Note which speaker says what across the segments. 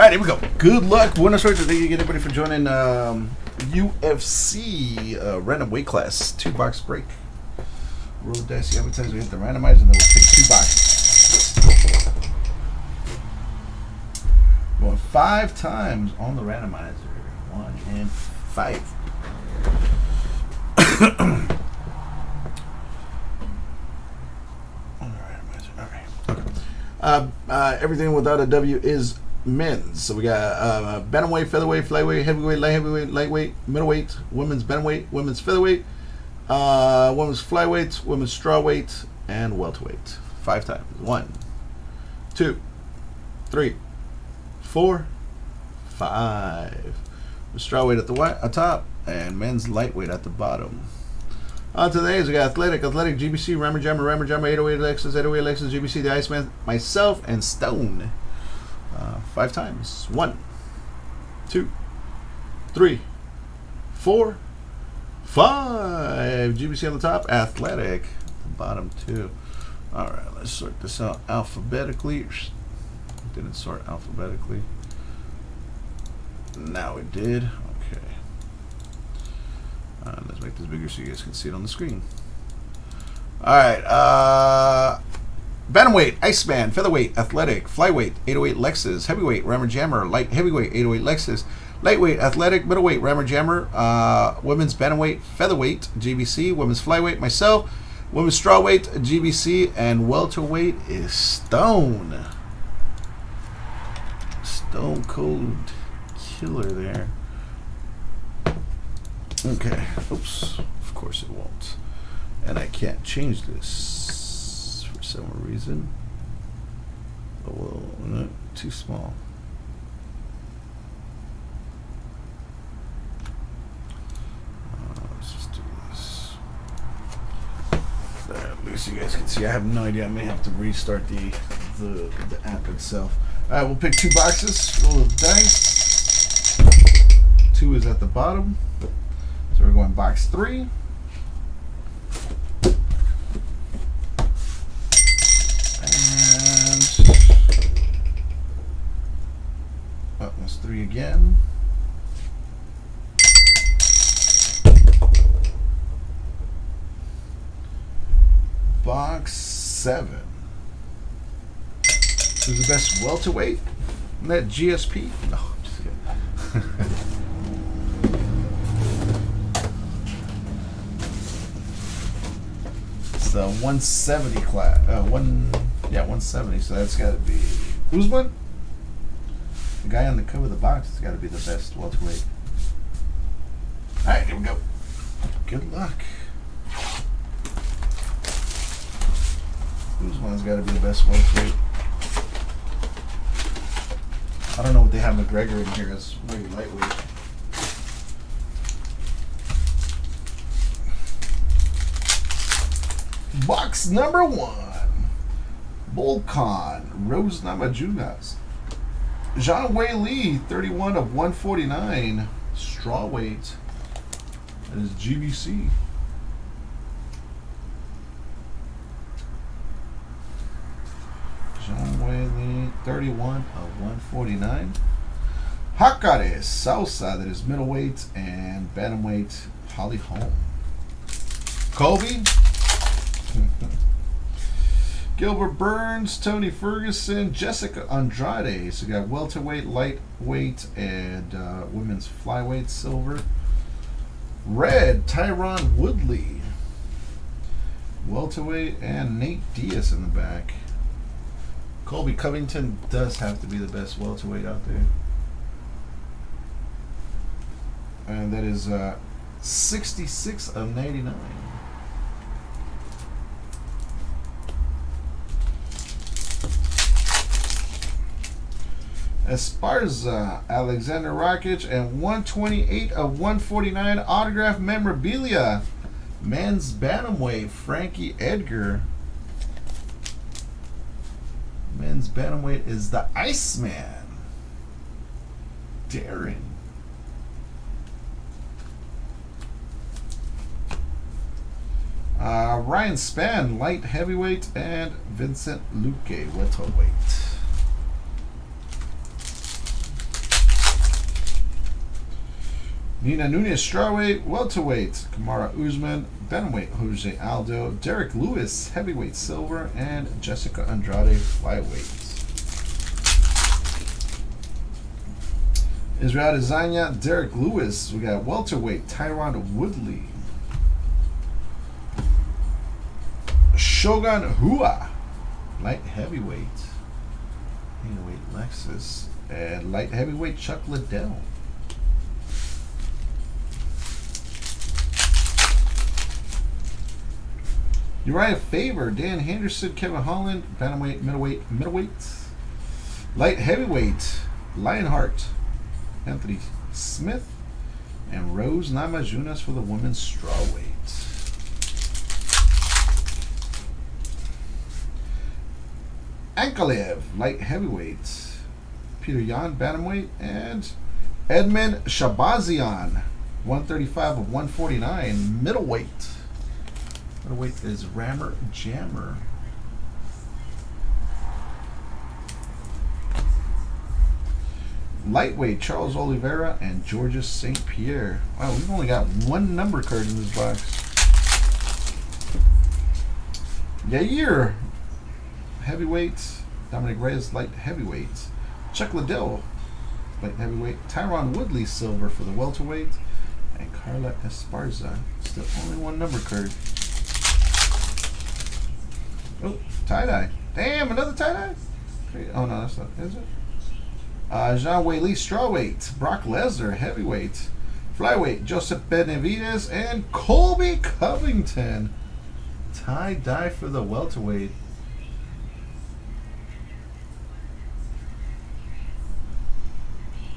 Speaker 1: right, here we go. Good luck. Buenas suerte. Thank you again, everybody, for joining UFC random weight class 2-box break. Roll the dice. See how many times we hit the randomizer, and then we'll pick 2 boxes. Going 5 times on the randomizer. 1 and 5. On the randomizer. All right. Okay. Everything without a W is men's. So we got bantamweight, featherweight, flyweight, heavyweight, light heavyweight, lightweight, middleweight, women's bantamweight, women's featherweight, women's flyweight, women's strawweight, and welterweight. 5 times. 1, 2, 3, 4, 5. Strawweight at the top, and men's lightweight at the bottom. On today's, we got Athletic, GBC, Rammer Jammer, 808 Lexus, 808 Lexus, GBC, the Iceman, myself, and Stone. 5 times. 1, 2, 3, 4, 5. GBC on the top, Athletic at the bottom, 2. All right, let's sort this out alphabetically. Didn't sort alphabetically. Now it did. Okay. Let's make this bigger so you guys can see it on the screen. All right. Bantamweight, Iceman, featherweight, athletic, flyweight, 808 Lexus, heavyweight, Rammer Jammer, light heavyweight, 808 Lexus, lightweight, athletic, middleweight, Rammer Jammer, women's bantamweight, featherweight, GBC, women's flyweight, myself, women's strawweight, GBC, and welterweight is Stone. Stone Cold Killer there. Okay. Oops. Of course it won't. And I can't change this for some reason. Oh, well, no, too small. Let's just do this. There, at least you guys can see. I have no idea. I may have to restart the app itself. Alright, we'll pick 2 boxes. Roll the dice. 2 is at the bottom. So we're going box 3. And that's 3 again. Box 7. Who's the best welterweight? Isn't that GSP? No, I'm just kidding. It's the 170 class. 170. So that's got to be Usman. The guy on the cover of the box has got to be the best welterweight. All right, here we go. Good luck. Usman's got to be the best welterweight. I don't know what they have McGregor in here as maybe lightweight. Box number 1. Volkan Rose Namajunas. Zhang Wei Li, 31 of 149. Strawweight. That is GBC. Zhang Wei Li, 31 of 149. Hakare Salsa, that is middleweight, and bantamweight, Holly Holm. Colby. Gilbert Burns, Tony Ferguson, Jessica Andrade. So we got welterweight, lightweight, and women's flyweight silver. Red, Tyron Woodley. Welterweight, and Nate Diaz in the back. Colby Covington does have to be the best welterweight out there. And that is 66 of 99. Esparza, Alexander Rakic, and 128 of 149 autograph memorabilia. Men's bantamweight, Frankie Edgar. Men's bantamweight is the Iceman, Darren. Ryan Spann, light heavyweight, and Vincent Luque, welterweight. Nina Nunez, strawweight. Welterweight, Kamara Usman. Bantamweight, Jose Aldo. Derek Lewis, heavyweight, silver. And Jessica Andrade, flyweight. Israel Adesanya, Derek Lewis. We got welterweight, Tyron Woodley. Shogun Hua, light heavyweight. Middleweight Lexus. And light heavyweight Chuck Liddell. Uriah Faber, Dan Henderson, Kevin Holland, bantamweight, middleweight. Light heavyweight, Lionheart, Anthony Smith, and Rose Namajunas for the women's strawweight. Ankalev, light heavyweight. Peter Yan, bantamweight, and Edmund Shabazian, 135 of 149, middleweight. Middleweight is Rammer Jammer. Lightweight, Charles Oliveira and Georges St. Pierre. Wow, we've only got one number card in this box. Yair, heavyweight. Dominic Reyes, light heavyweight. Chuck Liddell, light heavyweight. Tyron Woodley, silver for the welterweight. And Carla Esparza, still only one number card. Oh, tie-dye. Damn, another tie-dye? Oh, no, that's not, is it? Jean Weili, strawweight. Brock Lesnar, heavyweight. Flyweight, Joseph Benavidez and Colby Covington. Tie-dye for the welterweight.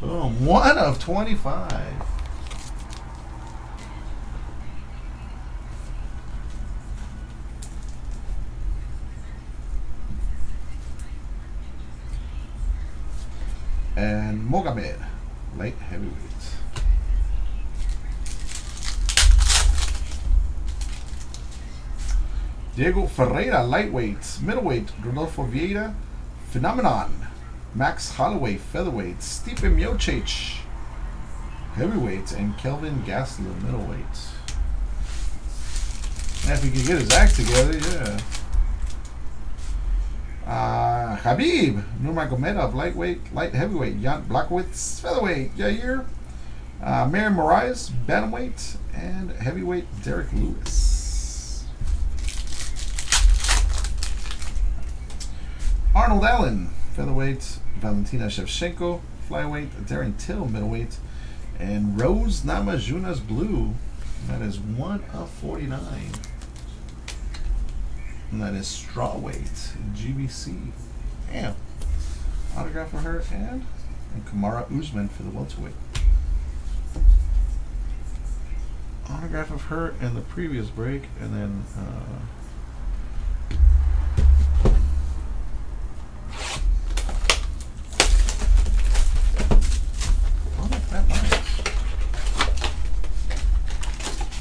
Speaker 1: Boom, 1 of 25. And Mogamed, light heavyweight. Diego Ferreira, lightweight. Middleweight, Rodolfo Vieira. Phenomenon, Max Holloway, featherweight. Stipe Miocic, heavyweight. And Kelvin Gastelum, middleweight. And if he can get his act together, yeah. Khabib Nurmagomedov, lightweight, light heavyweight. Jan Blachowicz, featherweight. Yair, Marion Moraes, bantamweight, and heavyweight Derek Lewis. Arnold Allen, featherweight. Valentina Shevchenko, flyweight. Darren Till, middleweight, and Rose Namajunas, blue. That is 1 of 49. And that is strawweight, GBC. Damn. Autograph for her and Kamara Usman for the welterweight. Autograph of her in the previous break, and then well, not that much.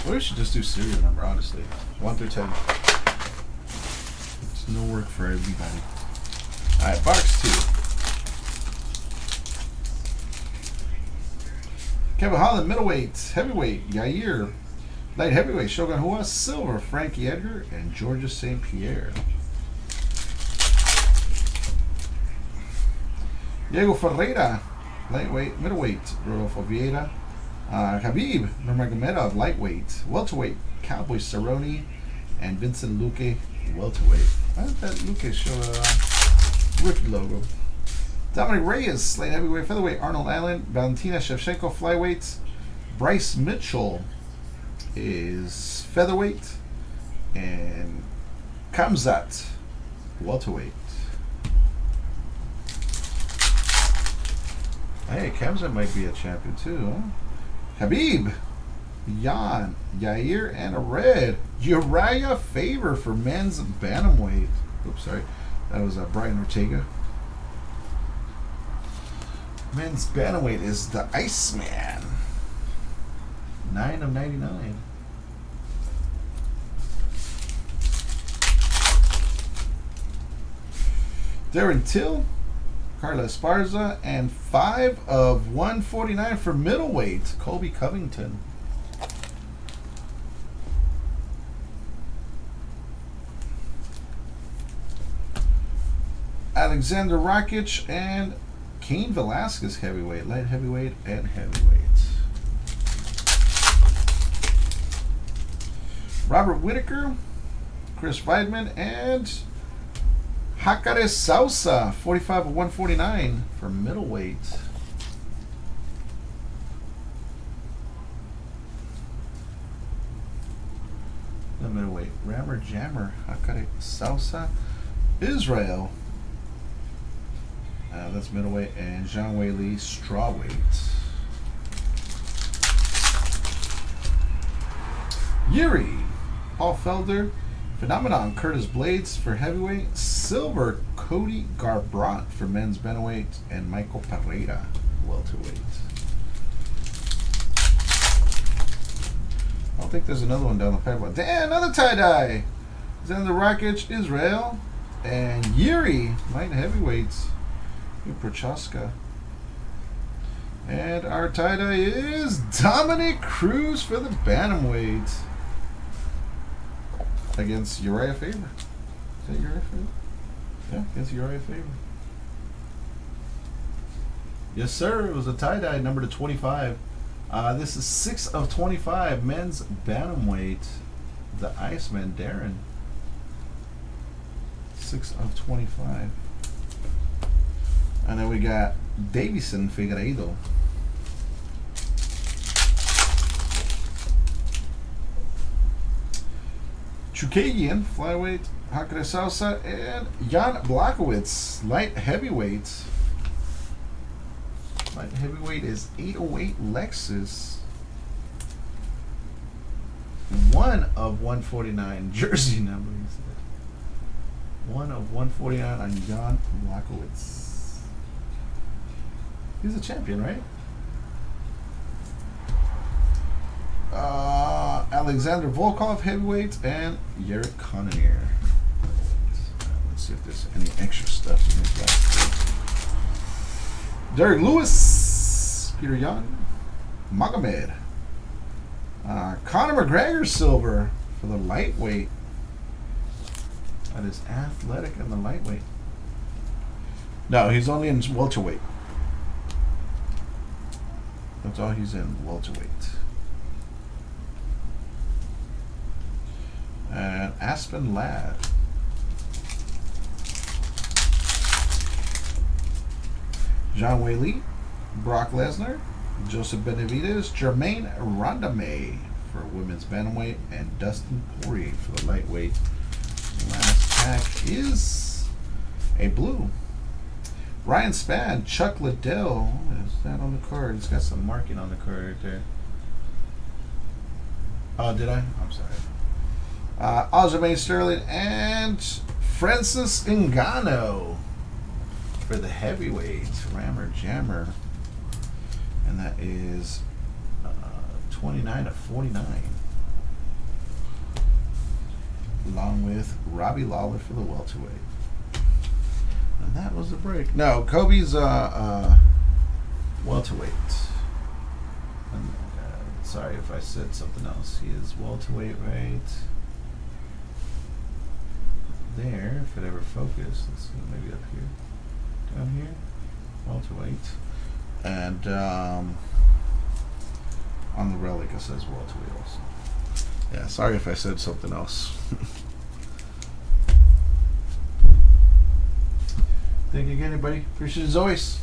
Speaker 1: Well, we should just do serial number, honestly. 1 through 10. It's no work for everybody. Alright, box 2. Kevin Holland, middleweight. Heavyweight, Yair. Light heavyweight, Shogun Hua. Silver, Frankie Edgar. And Georges St. Pierre. Diego Ferreira, lightweight. Middleweight, Rodolfo Vieira. Khabib Nurmagomedov, lightweight. Welterweight, Cowboy Cerrone. And Vincent Luque, welterweight. Why did that Luque show a rookie logo? Dominic Reyes, light heavyweight. Featherweight, Arnold Allen. Valentina Shevchenko, flyweight. Bryce Mitchell is featherweight. And Kamzat, welterweight. Hey, Kamzat might be a champion too, huh? Khabib, Jan, Yair, and a red. Uriah Faber for men's bantamweight. Oops, sorry. That was Brian Ortega. Men's bantamweight is the Iceman. 9 of 99. Darren Till, Carla Esparza, and 5 of 149 for middleweight, Colby Covington. Alexander Rakic and Cain Velasquez heavyweight, light heavyweight, and heavyweight. Robert Whitaker, Chris Weidman, and Jacare Sousa, 45 of 149 for middleweight. The middleweight, Rammer Jammer, Jacare Sousa, Israel. That's middleweight, and Zhang Wei Li, strawweight. Yuri, Paul Felder, Phenomenon, Curtis Blades for heavyweight, silver, Cody Garbrandt for men's bantamweight, and Michael Pereira, welterweight. I don't think there's another one down the pipeline. Damn, another tie-dye. Xander Rakic, Israel, and Yuri, light heavyweights. Prochaska. And our tie-dye is Dominic Cruz for the bantamweight against Uriah Faber. Is that Uriah Faber? Yeah, against Uriah Faber. Yes, sir. It was a tie-dye, number to 25. This is 6 of 25, men's bantamweight. The Iceman, Darren. 6 of 25. And then we got Davison Figueiredo. Chukagian, flyweight, Jacare Sousa, and Jan Blachowicz, light heavyweight. Light heavyweight is 808 Lexus. 1 of 149, jersey number, he said. 1 of 149 on Jan Blachowicz. He's a champion, right? Alexander Volkov, heavyweight, and Yerrick Cannonier. Let's see if there's any extra stuff in this last one. Derek Lewis, Peter Yan, Magomed. Conor McGregor, silver for the lightweight. That is athletic and the lightweight. No, he's only in welterweight. That's all he's in, welterweight. And Aspen Ladd. Zhang Wei Li, Brock Lesnar, Joseph Benavidez, Jermaine Rondame for women's bantamweight, and Dustin Poirier for the lightweight. Last pack is a blue. Ryan Spann, Chuck Liddell. What is that on the card? It's got some marking on the card right there. Oh, did I? I'm sorry. Aljamain Sterling and Francis Ngannou for the heavyweight, Rammer Jammer. And that is 29 of 49. Along with Robbie Lawler for the welterweight. And that was the break. No, Kobe's welterweight. And, sorry if I said something else. He is welterweight right there, if it ever focused. Let's see, maybe up here. Down here. Welterweight. And on the relic it says welterweight also. Yeah, sorry if I said something else. Thank you again, everybody. Appreciate it as always.